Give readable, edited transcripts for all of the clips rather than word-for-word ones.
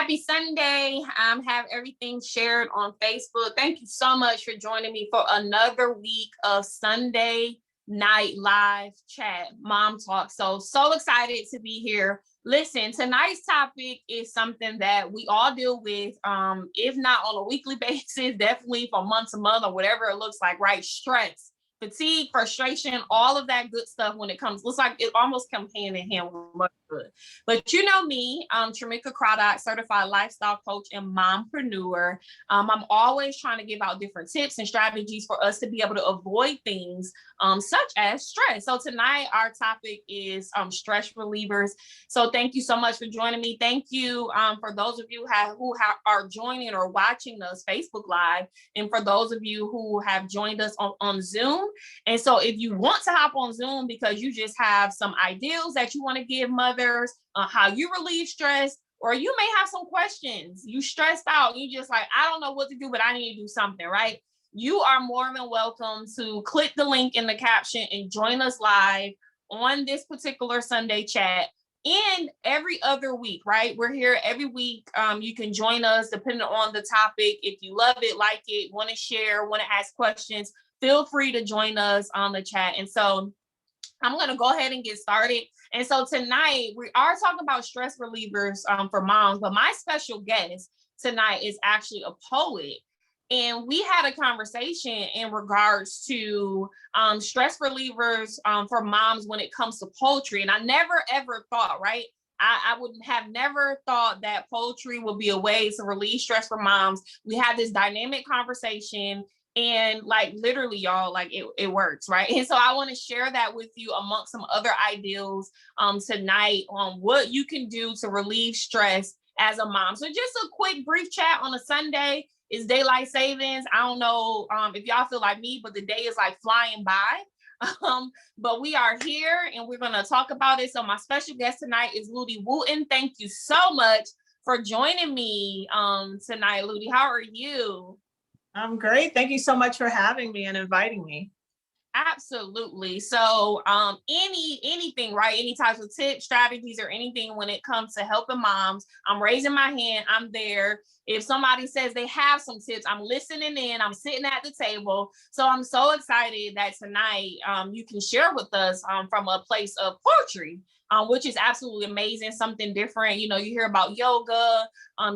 Happy Sunday. Have everything shared on Facebook. Thank you so much for joining me for another week of Sunday night live chat, Mom Talk. So excited to be here. Listen, tonight's topic is something that we all deal with, if not on a weekly basis, definitely from month to month or whatever it looks like, right? Stress, fatigue, frustration, all of that good stuff when it comes, looks like it almost comes hand in hand with motherhood. But you know me, Tramika Craddock, certified lifestyle coach and mompreneur. I'm always trying to give out different tips and strategies for us to be able to avoid things such as stress. So tonight our topic is stress relievers. So thank you so much for joining me. Thank you for those of you who are joining or watching us Facebook Live, and for those of you who have joined us on Zoom. And so if you want to hop on Zoom because you just have some ideals that you want to give mothers, how you relieve stress, or you may have some questions. You stressed out. You just like, I don't know what to do, but I need to do something, right? You are more than welcome to click the link in the caption and join us live on this particular Sunday chat. And every other week, right? We're here every week. You can join us depending on the topic. If you love it, like it, want to share, want to ask questions, feel free to join us on the chat. And so I'm going to go ahead and get started. And so tonight we are talking about stress relievers for moms, but my special guest tonight is actually a poet. And we had a conversation in regards to stress relievers for moms when it comes to poetry. And I never, ever thought, right? I would have never thought that poetry would be a way to relieve stress for moms. We had this dynamic conversation. And like literally, y'all, like it works, right? And so I want to share that with you amongst some other ideals tonight on what you can do to relieve stress as a mom. So just a quick brief chat on a Sunday. Is daylight savings. I don't know if y'all feel like me, but the day is like flying by. But we are here and we're going to talk about it. So my special guest tonight is Ludy Wooten. Thank you so much for joining me tonight, Ludy. How are you? I'm great. Thank you so much for having me and inviting me. Absolutely. So anything, right? Any types of tips, strategies, or anything when it comes to helping moms, I'm raising my hand. I'm there. If somebody says they have some tips, I'm listening in. I'm sitting at the table. So I'm so excited that tonight you can share with us from a place of poetry, which is absolutely amazing, something different. You know, you hear about yoga,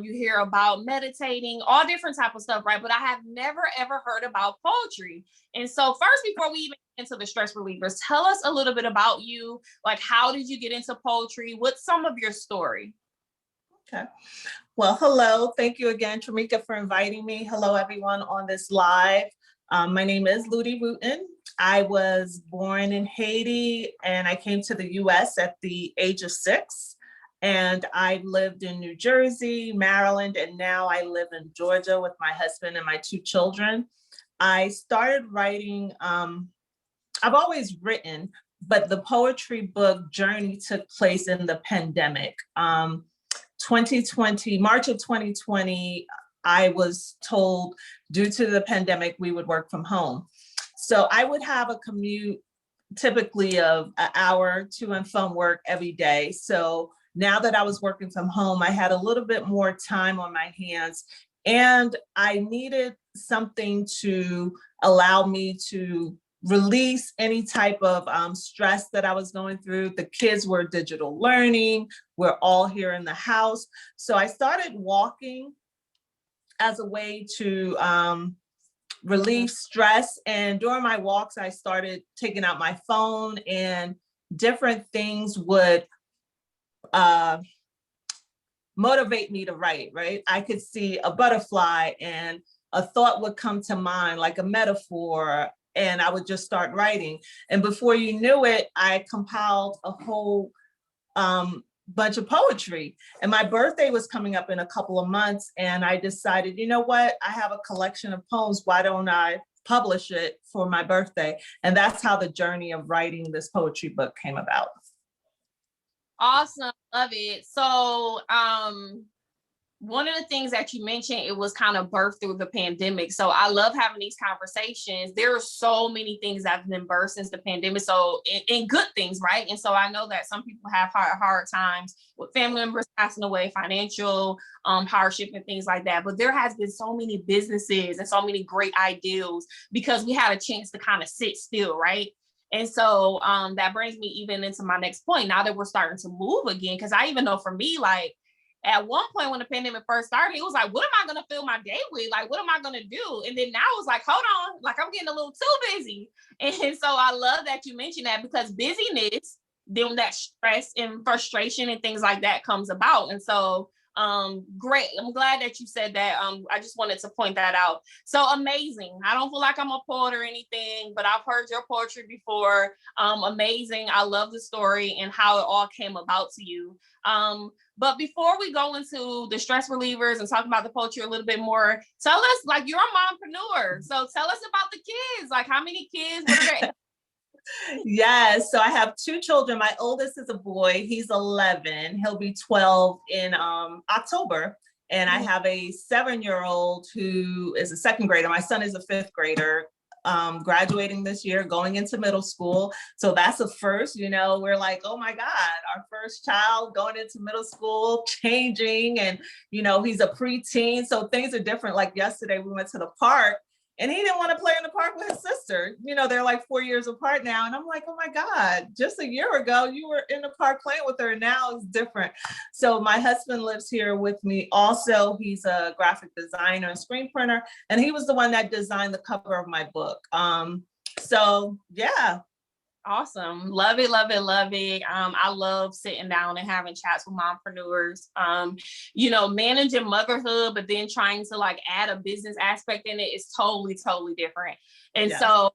you hear about meditating, all different type of stuff, right? But I have never, ever heard about poetry. And so first, before we even get into the stress relievers, tell us a little bit about you. Like, how did you get into poetry? What's some of your story? Okay. Well, hello. Thank you again, Tramika, for inviting me. Hello, everyone on this live. My name is Ludy Wooten. I was born in Haiti and I came to the US at the age of 6. And I lived in New Jersey, Maryland, and now I live in Georgia with my husband and my 2 children. I started writing, I've always written, but the poetry book journey took place in the pandemic. 2020, March of 2020, I was told due to the pandemic, we would work from home. So I would have a commute typically of an hour to and from work every day. So now that I was working from home, I had a little bit more time on my hands and I needed something to allow me to release any type of stress that I was going through. The kids were digital learning. We're all here in the house. So I started walking as a way to relieve stress. And during my walks, I started taking out my phone and different things would motivate me to write, right? I could see a butterfly and a thought would come to mind, like a metaphor, and I would just start writing. And before you knew it, I compiled a whole bunch of poetry. And my birthday was coming up in a couple of months. And I decided, you know what? I have a collection of poems. Why don't I publish it for my birthday? And that's how the journey of writing this poetry book came about. Awesome. Love it. So one of the things that you mentioned, it was kind of birthed through the pandemic. So I love having these conversations. There are so many things that have been birthed since the pandemic. So and good things, right? And so I know that some people have hard times with family members passing away, financial hardship and things like that. But there has been so many businesses and so many great ideals because we had a chance to kind of sit still, right? And so that brings me even into my next point. Now that we're starting to move again, because I even know for me, like, at one point when the pandemic first started, it was like, what am I going to fill my day with? Like, what am I going to do? And then now it's like, hold on, like I'm getting a little too busy. And so I love that you mentioned that because busyness, then that stress and frustration and things like that comes about. And so great. I'm glad that you said that. I just wanted to point that out. So amazing. I don't feel like I'm a poet or anything, but I've heard your poetry before. Amazing. I love the story and how it all came about to you. But before we go into the stress relievers and talk about the poetry a little bit more, tell us, like, you're a mompreneur. So tell us about the kids. Like, how many kids? What are they? Yes, so I have two children. My oldest is a boy. He's 11. He'll be 12 in October. And I have a 7-year-old who is a second grader. My son is a fifth grader, graduating this year, going into middle school. So that's a first, we're like, oh my God, our first child going into middle school, changing. And, he's a preteen. So things are different. Like yesterday, we went to the park and he didn't want to play in the park with his sister. They're like 4 years apart now. And I'm like, oh my God, just a year ago, you were in the park playing with her. Now it's different. So my husband lives here with me. Also, he's a graphic designer and screen printer. And he was the one that designed the cover of my book. So yeah. Awesome. Love it, love it, love it. I love sitting down and having chats with mompreneurs. Managing motherhood, but then trying to like add a business aspect in it is totally, totally different. And so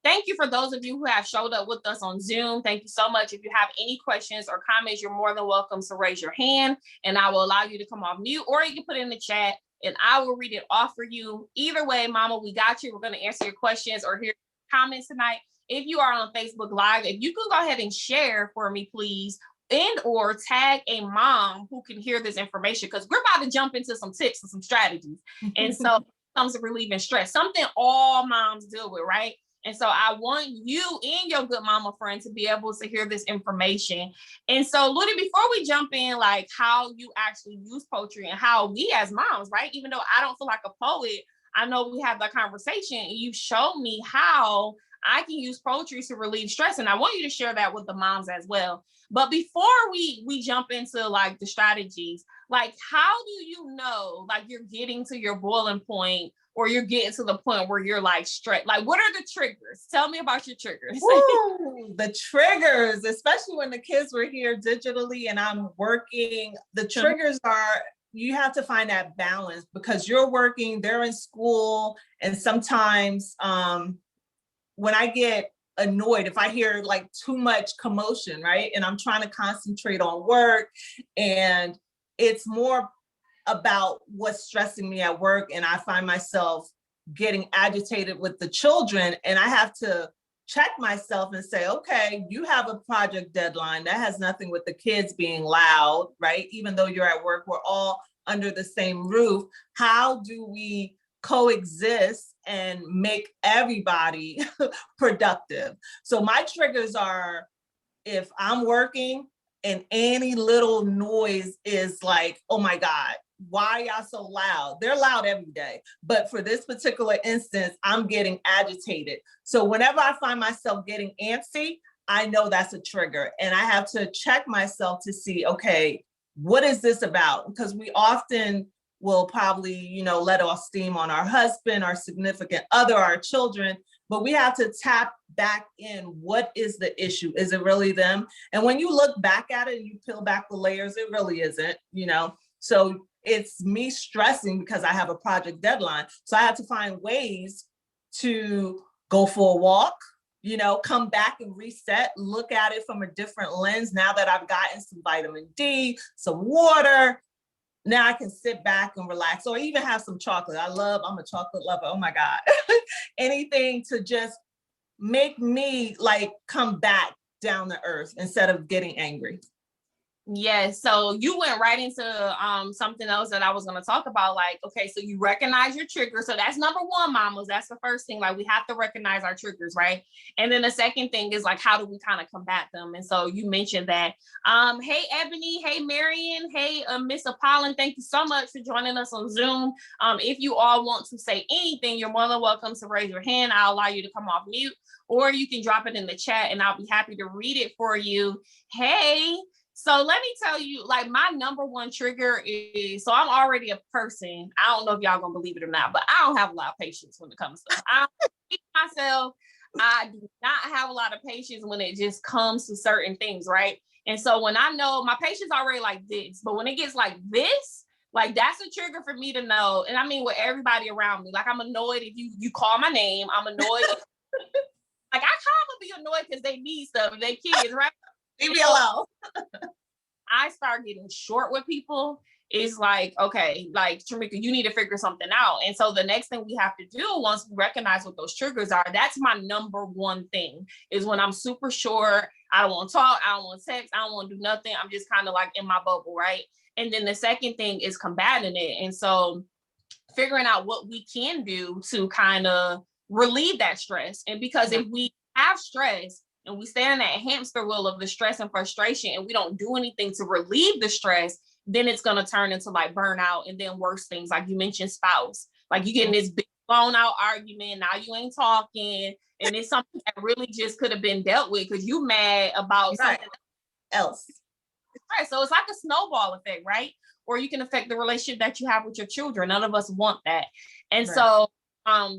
thank you for those of you who have showed up with us on Zoom. Thank you so much. If you have any questions or comments, you're more than welcome to raise your hand and I will allow you to come off mute, or you can put it in the chat and I will read it off for you. Either way, Mama, we got you. We're going to answer your questions or hear comments tonight. If you are on Facebook Live, if you can go ahead and share for me, please, and or tag a mom who can hear this information, because we're about to jump into some tips and some strategies. And so it comes to relieving stress, something all moms deal with, right? And so I want you and your good mama friend to be able to hear this information. And so, Ludy, before we jump in, like how you actually use poetry and how we as moms, right? Even though I don't feel like a poet, I know we have that conversation and you showed me how I can use poetry to relieve stress. And I want you to share that with the moms as well. But before we jump into like the strategies, like how do you know like you're getting to your boiling point or you're getting to the point where you're like stressed? Like what are the triggers? Tell me about your triggers. Ooh, the triggers, especially when the kids were here digitally and I'm working, the triggers are, you have to find that balance because you're working, they're in school, and sometimes when I get annoyed, if I hear like too much commotion, right? And I'm trying to concentrate on work and it's more about what's stressing me at work. And I find myself getting agitated with the children and I have to check myself and say, okay, you have a project deadline. That has nothing with the kids being loud, right? Even though you're at work, we're all under the same roof. How do we coexist and make everybody productive? So my triggers are if I'm working and any little noise is like, oh my God, why are y'all so loud? They're loud every day. But for this particular instance, I'm getting agitated. So whenever I find myself getting antsy, I know that's a trigger. And I have to check myself to see, okay, what is this about? Because we often will probably, let off steam on our husband, our significant other, our children, but we have to tap back in. What is the issue? Is it really them? And when you look back at it and you peel back the layers, it really isn't, So it's me stressing because I have a project deadline. So I have to find ways to go for a walk, come back and reset, look at it from a different lens. Now that I've gotten some vitamin D, some water, now I can sit back and relax or even have some chocolate. I'm a chocolate lover. Oh my God. Anything to just make me like come back down to earth instead of getting angry. Yes. So you went right into something else that I was going to talk about. Like, okay, so you recognize your triggers. So that's number one, mamas. That's the first thing. Like, we have to recognize our triggers, right? And then the second thing is like, how do we kind of combat them? And so you mentioned that. Hey, Ebony. Hey, Marion. Hey, Miss Apollon. Thank you so much for joining us on Zoom. If you all want to say anything, you're more than welcome to raise your hand. I'll allow you to come off mute, or you can drop it in the chat and I'll be happy to read it for you. Hey. So let me tell you, like, my number one trigger is, so I'm already a person. I don't know if y'all gonna believe it or not, but I don't have a lot of patience when it comes to I don't myself. I do not have a lot of patience when it just comes to certain things, right? And so when I know my patience already like this, but when it gets like this, like that's a trigger for me to know. And I mean with everybody around me, like I'm annoyed if you call my name. I'm annoyed. Like I kind of be annoyed because they need stuff, they kids, right? Leave me alone. I start getting short with people, is like, okay, like Tramika, you need to figure something out. And so the next thing we have to do once we recognize what those triggers are, that's my number one thing, is when I'm super short, I don't want to talk, I don't want to text, I don't want to do nothing. I'm just kind of like in my bubble, right? And then the second thing is combating it. And so figuring out what we can do to kind of relieve that stress. And because if we have stress, and we stay in that hamster wheel of the stress and frustration, and we don't do anything to relieve the stress, then it's going to turn into like burnout and then worse things. Like you mentioned spouse, like you get in this big blown out argument. Now you ain't talking. And it's something that really just could have been dealt with because you mad about something else. Right. So it's like a snowball effect, right? Or you can affect the relationship that you have with your children. None of us want that. And so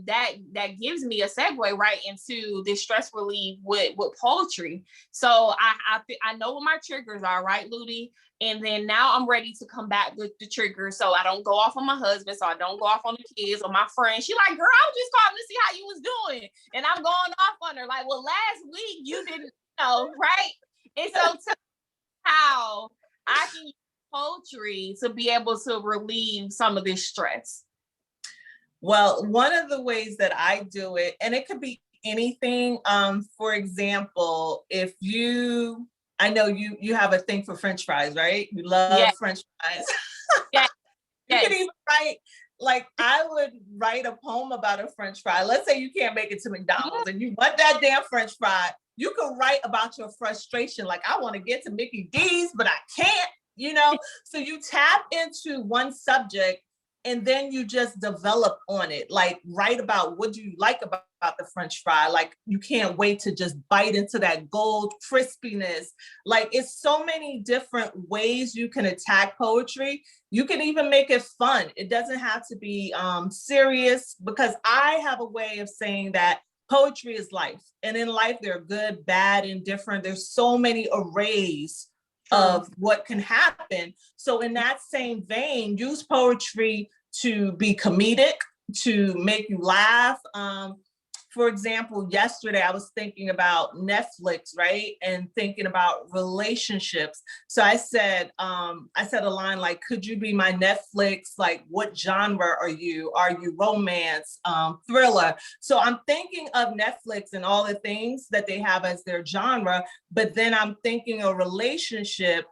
that gives me a segue right into this stress relief with poetry. So I know what my triggers are, right, Ludy? And then now I'm ready to combat the triggers, so I don't go off on my husband, so I don't go off on the kids or my friend. She like, girl, I was just calling to see how you was doing, and I'm going off on her like, well, last week you didn't know, right? And so how I can use poetry to be able to relieve some of this stress. Well, one of the ways that I do it, and it could be anything. For example, if I know you have a thing for French fries, right? You love French fries. Yes. You can even write, like I would write a poem about a French fry. Let's say you can't make it to McDonald's and you want that damn French fry. You can write about your frustration. Like, I want to get to Mickey D's, but I can't, So you tap into one subject and then you just develop on it. Like, write about what do you like about the French fry. Like, you can't wait to just bite into that gold crispiness. Like, it's so many different ways you can attack poetry. You can even make it fun. It doesn't have to be serious, because I have a way of saying that poetry is life. And in life, there are good, bad, and different. There's so many arrays of what can happen. So in that same vein, use poetry to be comedic, to make you laugh. For example, yesterday I was thinking about Netflix, right? And thinking about relationships. So I said a line like, could you be my Netflix? Like, what genre are you? Are you romance, thriller? So I'm thinking of Netflix and all the things that they have as their genre, but then I'm thinking a relationship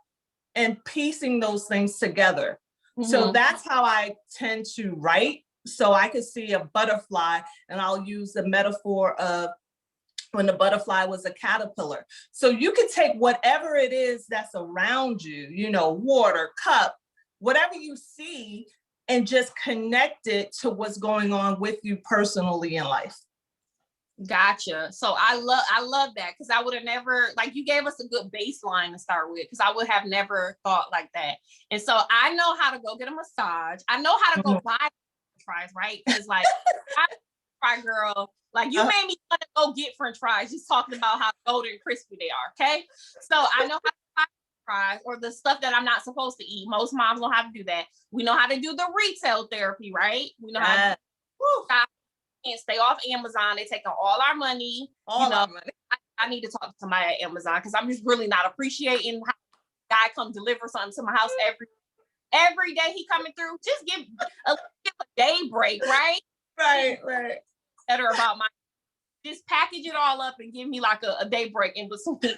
and piecing those things together. So that's how I tend to write. So I could see a butterfly and I'll use the metaphor of when the butterfly was a caterpillar. So you can take whatever it is that's around you, water, cup, whatever you see, and just connect it to what's going on with you personally in life. Gotcha. So I love that, because I would have never, like, you gave us a good baseline to start with, because I would have never thought like that. And so I know how to go get a massage. I know how to go buy fries, right? Because like I'm a fry girl, like you made me want to go get French fries just talking about how golden and crispy they are. Okay, so I know how to buy fries, or the stuff that I'm not supposed to eat. Most moms know how to do that. We know how to do the retail therapy, right? We know how to shop and stay off Amazon. They're taking all our money. Our money. I need to talk to somebody at Amazon, because I'm just really not appreciating how a guy come deliver something to my house every day he coming through. Just give a day break, right? Right. Better about just package it all up and give me like a day break in between.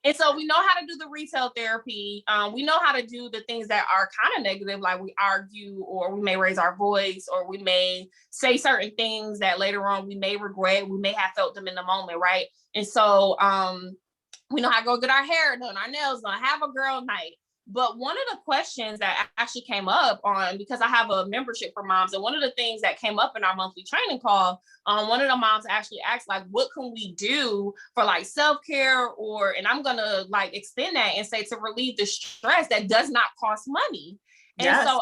And so we know how to do the retail therapy. We know how to do the things that are kind of negative, like we argue, or we may raise our voice, or we may say certain things that later on we may regret. We may have felt them in the moment, right? And so we know how to go get our hair done, our nails done, have a girl night. But one of the questions that actually came up on, because I have a membership for moms, and one of the things that came up in our monthly training call, one of the moms actually asked, like, what can we do for like self-care, or, and I'm gonna like extend that and say to relieve the stress that does not cost money. Yes. And so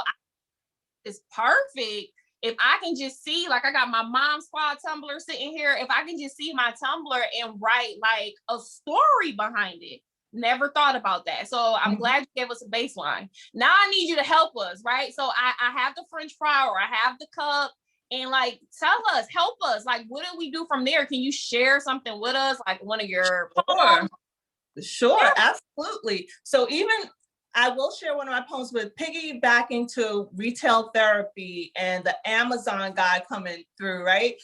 it's perfect if I can just see, like, I got my Mom Squad Tumblr sitting here. If I can just see my Tumblr and write like a story behind it. Never thought about that. So I'm glad you gave us a baseline. Now I need you to help us, right? So I have the French fry, or I have the cup, and like, tell us, help us. Like, what do we do from there? Can you share something with us? Like one of your Sure, Yeah. absolutely. So even I will share one of my poems with piggybacking to retail therapy and the Amazon guy coming through, right?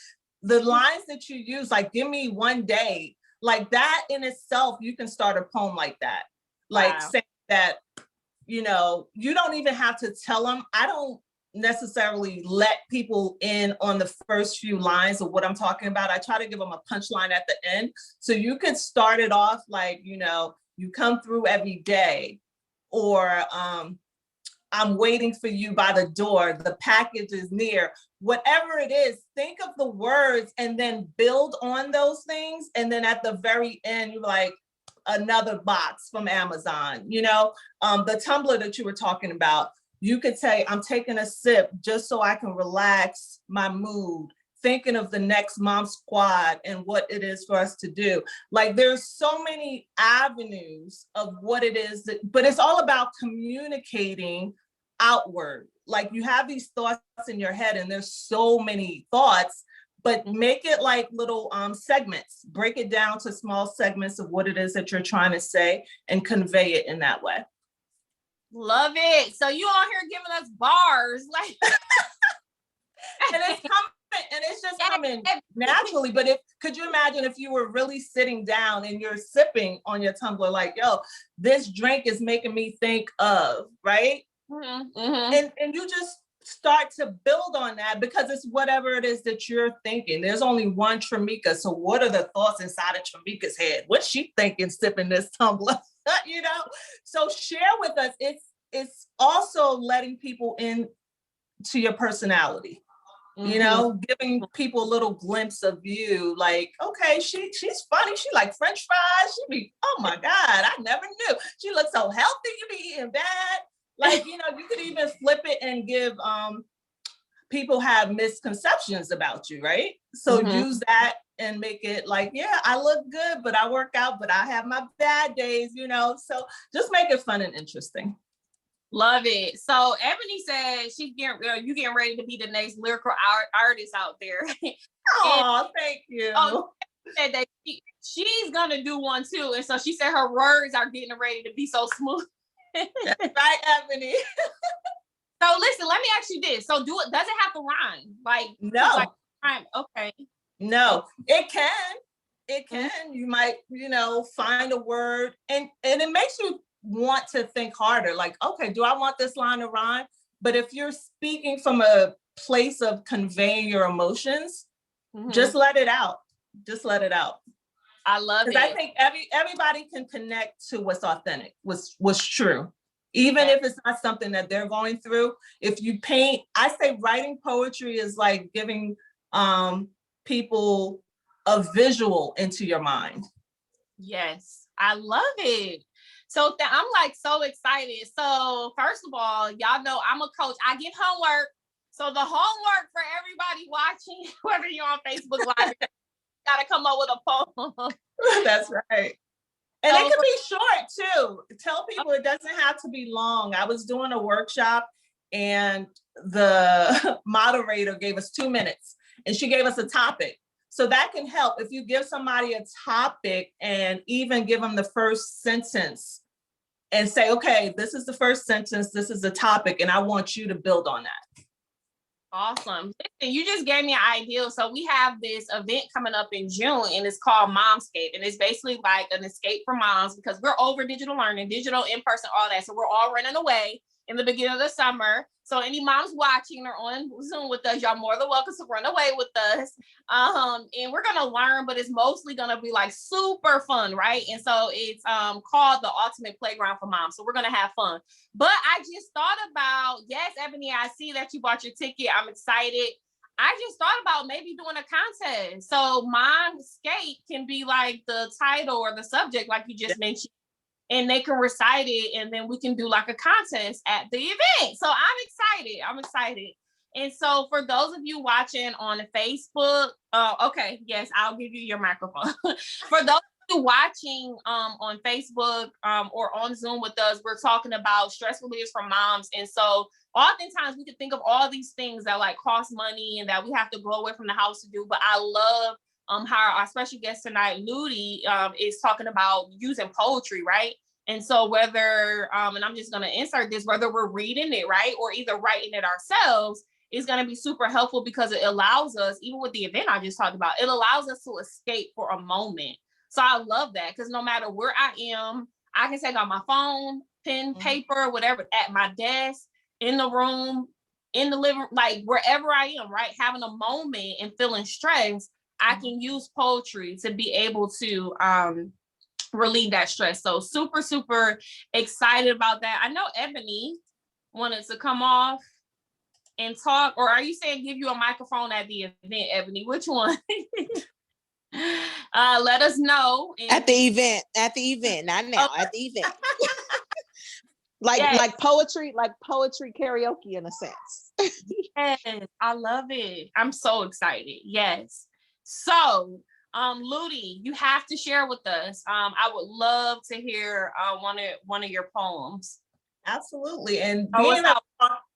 The lines that you use, like, give me one day, like that in itself, you can start a poem like that. Like Wow. saying that, you don't even have to tell them. I don't necessarily let people in on the first few lines of what I'm talking about. I try to give them a punchline at the end. So you could start it off like, you come through every day, or I'm waiting for you by the door, the package is near. Whatever it is, think of the words and then build on those things. And then at the very end, you're like, another box from Amazon, the tumbler that you were talking about, you could say, I'm taking a sip just so I can relax my mood, thinking of the next Mom Squad and what it is for us to do. Like, there's so many avenues of what it is, but it's all about communicating outward. Like, you have these thoughts in your head and there's so many thoughts, but make it like little segments, break it down to small segments of what it is that you're trying to say and convey it in that way. Love it. So you all here giving us bars, like, and it's coming, and it's just coming naturally. But could you imagine if you were really sitting down and you're sipping on your tumbler, like, yo, this drink is making me think of, right? And you just start to build on that, because it's whatever it is that you're thinking. There's only one Tramika. So what are the thoughts inside of Tramika's head? What's she thinking sipping this tumbler? So share with us. It's also letting people in to your personality, giving people a little glimpse of you, like, okay, she's funny, she like French fries, she be, oh my God, I never knew she looks so healthy, you be eating bad. Like, you could even flip it and give people have misconceptions about you, right? So use that and make it like, yeah, I look good, but I work out, but I have my bad days, so just make it fun and interesting. Love it. So Ebony said you getting ready to be the next lyrical artist out there. Oh, thank you. Said that she's gonna do one too, and so she said her words are getting ready to be so smooth. That's right, Ebony. So listen, let me ask you this. So does it have to rhyme? Like, no. Like, rhyme. Okay. No, it can. It can. You might, find a word, and it makes you want to think harder. Like, okay, do I want this line to rhyme? But if you're speaking from a place of conveying your emotions, just let it out. Just let it out. I love it. I think everybody can connect to what's authentic, what's true. Even if it's not something that they're going through. If you paint, I say writing poetry is like giving people a visual into your mind. Yes, I love it. So I'm like so excited. So first of all, y'all know I'm a coach. I give homework. So the homework for everybody watching, whether you're on Facebook Live, got to come up with a poem. That's right. And it can be short too. Tell people it doesn't have to be long. I was doing a workshop and the moderator gave us 2 minutes and she gave us a topic. So that can help. If you give somebody a topic and even give them the first sentence and say, okay, this is the first sentence, this is the topic, and I want you to build on that. Awesome. Listen, you just gave me an idea. So we have this event coming up in June and it's called Momscape. And it's basically like an escape for moms because we're over digital learning, digital, in person, all that. So we're all running away in the beginning of the summer. So any moms watching or on Zoom with us, y'all more than welcome to run away with us. And we're gonna learn, but it's mostly gonna be like super fun, right? And so it's called the Ultimate Playground for Moms. So we're gonna have fun. But I just thought about, yes, Ebony, I see that you bought your ticket. I'm excited. I just thought about maybe doing a contest. So Momscape can be like the title or the subject, like you just mentioned, and they can recite it, and then we can do like a contest at the event. So I'm excited. I'm excited. And so for those of you watching on Facebook, okay, yes, I'll give you your microphone. For those watching on Facebook or on Zoom with us, we're talking about stress relievers for moms. And so oftentimes we can think of all these things that like cost money and that we have to go away from the house to do. But I love how our special guest tonight, Ludy, is talking about using poetry, right? And so whether, and I'm just going to insert this, whether we're reading it, right, or either writing it ourselves, is going to be super helpful because it allows us, even with the event I just talked about, it allows us to escape for a moment. So I love that because no matter where I am, I can take out my phone, pen, paper, whatever, at my desk, in the room, in the living room, like wherever I am, right? Having a moment and feeling stressed, I can use poetry to be able to relieve that stress. So super, super excited about that. I know Ebony wanted to come off and talk, or are you saying give you a microphone at the event, Ebony? Which one? Let us know. At the event, not now, at the event. Like poetry karaoke in a sense. Yes, I love it. I'm so excited. Yes. So, Ludy, you have to share with us. I would love to hear one of your poems. Absolutely. And being that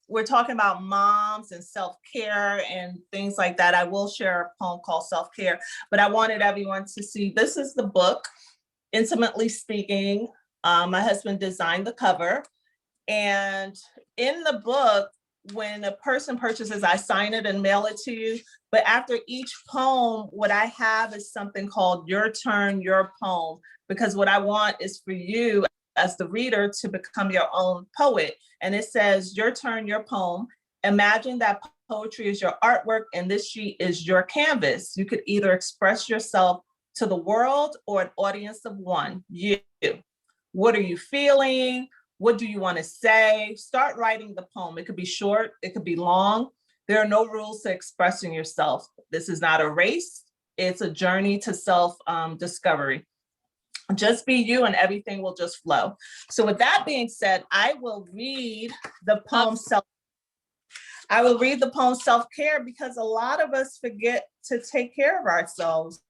we're talking about moms and self-care and things like that, I will share a poem called Self-Care, but I wanted everyone to see, this is the book, Intimately Speaking. My husband designed the cover. And in the book, when a person purchases, I sign it and mail it to you. But after each poem, what I have is something called Your Turn, Your Poem, because what I want is for you as the reader to become your own poet. And it says, your turn, your poem. Imagine that poetry is your artwork and this sheet is your canvas. You could either express yourself to the world or an audience of one, you. What are you feeling? What do you want to say? Start writing the poem. It could be short, it could be long. There are no rules to expressing yourself. This is not a race. It's a journey to self-discovery. Just be you and everything will just flow. So with that being said, I will read the poem Self-Care because a lot of us forget to take care of ourselves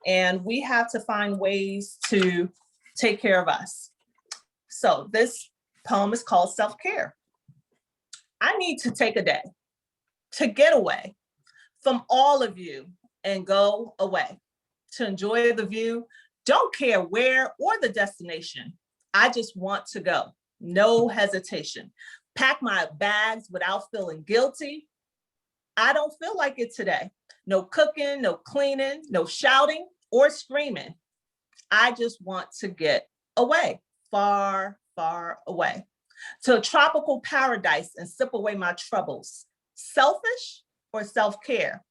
and we have to find ways to take care of us. So this poem is called Self-Care. I need to take a day to get away from all of you and go away to enjoy the view. Don't care where or the destination. I just want to go. No hesitation. Pack my bags without feeling guilty. I don't feel like it today. No cooking, no cleaning, no shouting or screaming. I just want to get away, far, far away, to a tropical paradise and sip away my troubles. Selfish or self-care?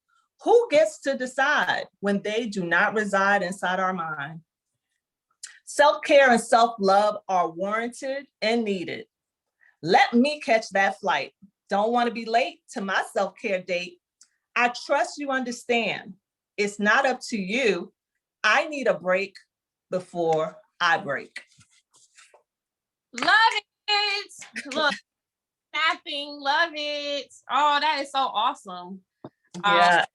Who gets to decide when they do not reside inside our mind? Self-care and self-love are warranted and needed. Let me catch that flight. Don't want to be late to my self-care date. I trust you understand. It's not up to you. I need a break before I break. Love it. Look, snapping, love it. Oh, that is so awesome. Yeah.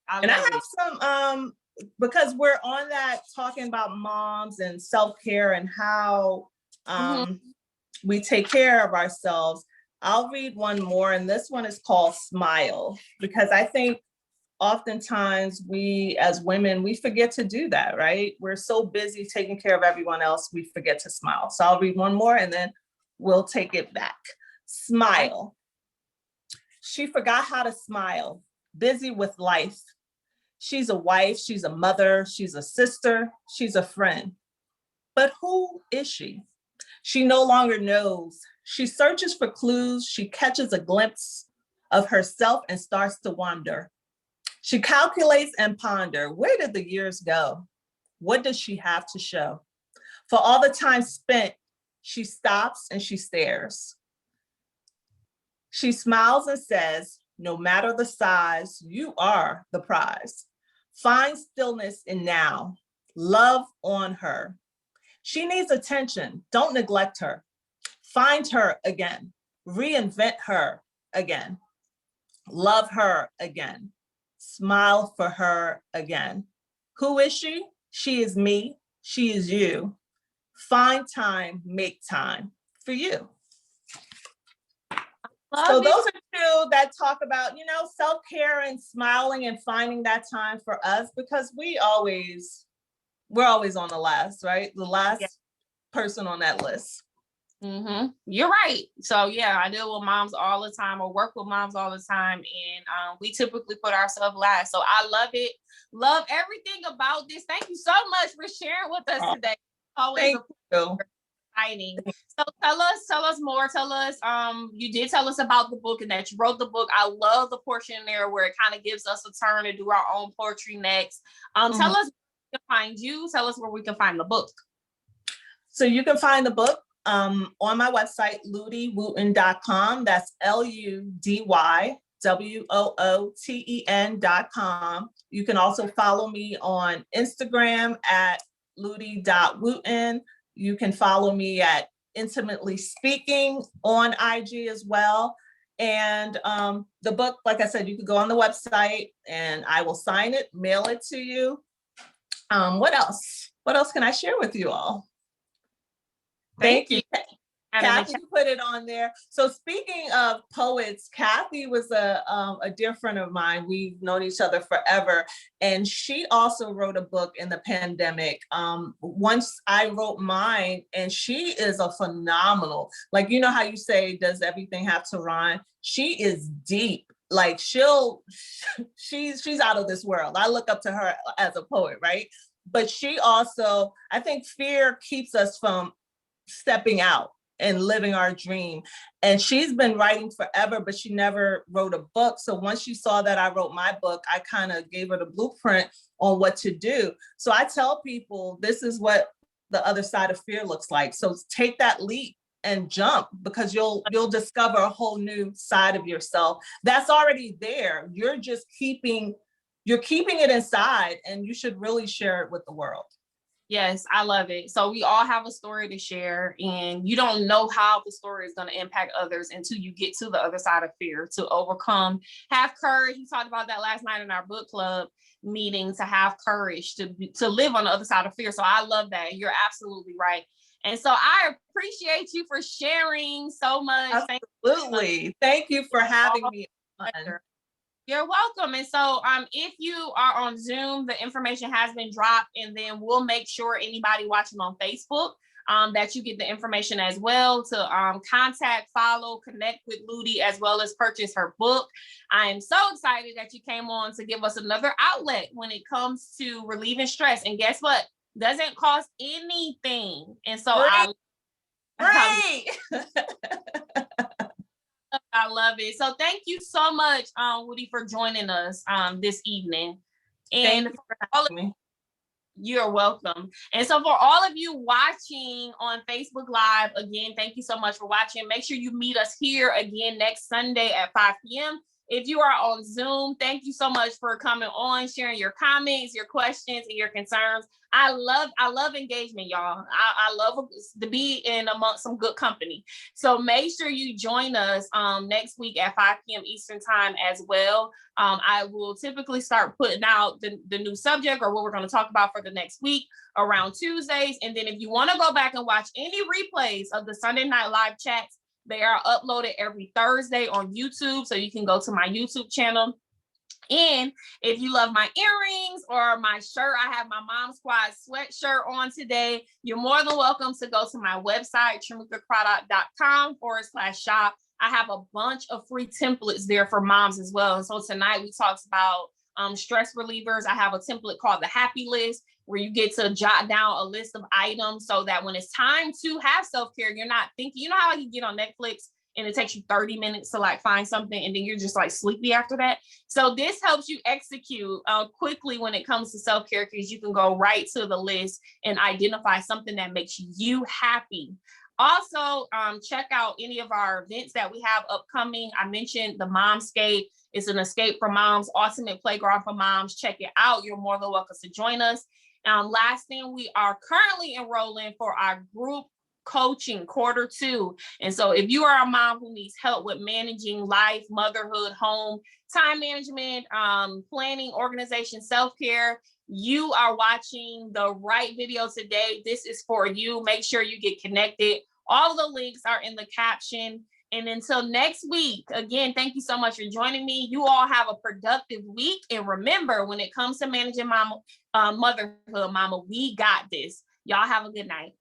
I have it. some, because we're on that talking about moms and self-care and how we take care of ourselves. I'll read one more, and this one is called Smile, because I think oftentimes we as women, we forget to do that, right? We're so busy taking care of everyone else, we forget to smile. So I'll read one more and then we'll take it back. Smile. She forgot how to smile, busy with life. She's a wife, she's a mother, she's a sister, she's a friend. But who is she? She no longer knows. She searches for clues. She catches a glimpse of herself and starts to wander. She calculates and ponder. Where did the years go? What does she have to show? For all the time spent, she stops and she stares. She smiles and says, no matter the size, you are the prize. Find stillness in now. Love on her. She needs attention. Don't neglect her. Find her again. Reinvent her again. Love her again. Smile for her again. Who is she? She is me. She is you. Find time, make time for you. So those are two that talk about, self-care and smiling and finding that time for us, because we're always on the last, right? The last person on that list. Mm-hmm. You're right. So yeah, I deal with moms all the time, or work with moms all the time, and we typically put ourselves last. So I love it. Love everything about this. Thank you so much for sharing with us today. Always exciting. So tell us more. Tell us, you did tell us about the book and that you wrote the book. I love the portion there where it kind of gives us a turn to do our own poetry next. Tell us where we can find you. Tell us where we can find the book. So you can find the book on my website, LudyWooten.com. That's LudyWooten.com. You can also follow me on Instagram at Ludy.Wooten. You can follow me at Intimately Speaking on IG as well. And the book, like I said, you can go on the website and I will sign it, mail it to you. What else? What else can I share with you all? Thank you. Kathy put it on there. So speaking of poets, Kathy was a dear friend of mine. We've known each other forever. And she also wrote a book in the pandemic. Once I wrote mine, and she is a phenomenal, like, you know how you say, does everything have to rhyme? She is deep. Like she's out of this world. I look up to her as a poet, right? But she also, I think fear keeps us from stepping out and living our dream. And she's been writing forever, but she never wrote a book. So once she saw that I wrote my book, I kind of gave her the blueprint on what to do. So I tell people, this is what the other side of fear looks like. So take that leap and jump, because you'll discover a whole new side of yourself that's already there. You're just keeping it inside, and you should really share it with the world. Yes, I love it. So we all have a story to share, and you don't know how the story is going to impact others until you get to the other side of fear, to overcome, have courage. We talked about that last night in our book club meeting, to have courage to live on the other side of fear. So I love that. You're absolutely right. And so I appreciate you for sharing so much. Absolutely. Thank you for having me on. You're welcome. And so if you are on Zoom, the information has been dropped, and then we'll make sure anybody watching on Facebook that you get the information as well to contact, follow, connect with Ludy, as well as purchase her book. I am so excited that you came on to give us another outlet when it comes to relieving stress. And guess what? Doesn't cost anything. And so Great. I love it. So thank you so much, Ludy, for joining us this evening. And you're welcome. And so for all of you watching on Facebook Live, again, thank you so much for watching. Make sure you meet us here again next Sunday at 5 p.m. If you are on Zoom, thank you so much for coming on, sharing your comments, your questions, and your concerns. I love engagement, y'all. I love to be in amongst some good company. So make sure you join us next week at 5 p.m. Eastern time as well. I will typically start putting out the new subject, or what we're going to talk about for the next week, around Tuesdays. And then if you want to go back and watch any replays of the Sunday Night Live chats, they are uploaded every Thursday on YouTube. So you can go to my YouTube channel. And if you love my earrings or my shirt, I have my Mom Squad sweatshirt on today. You're more than welcome to go to my website, trimukacroduct.com/shop. I have a bunch of free templates there for moms as well. And so tonight we talked about stress relievers. I have a template called the happy list where you get to jot down a list of items so that when it's time to have self-care, you're not thinking, you know how you get on Netflix and it takes you 30 minutes to like find something and then you're just like sleepy after that. So this helps you execute quickly when it comes to self-care, because you can go right to the list and identify something that makes you happy. Also, check out any of our events that we have upcoming. I mentioned the Momscape. It's an escape for moms, ultimate playground for moms. Check it out. You're more than welcome to join us. Last thing, we are currently enrolling for our group coaching Q2. And so if you are a mom who needs help with managing life, motherhood, home, time management, planning, organization, self-care, you are watching the right video today. This is for you. Make sure you get connected. All the links are in the caption. And until next week, again, thank you so much for joining me. You all have a productive week. And remember, when it comes to managing motherhood, mama, we got this. Y'all have a good night.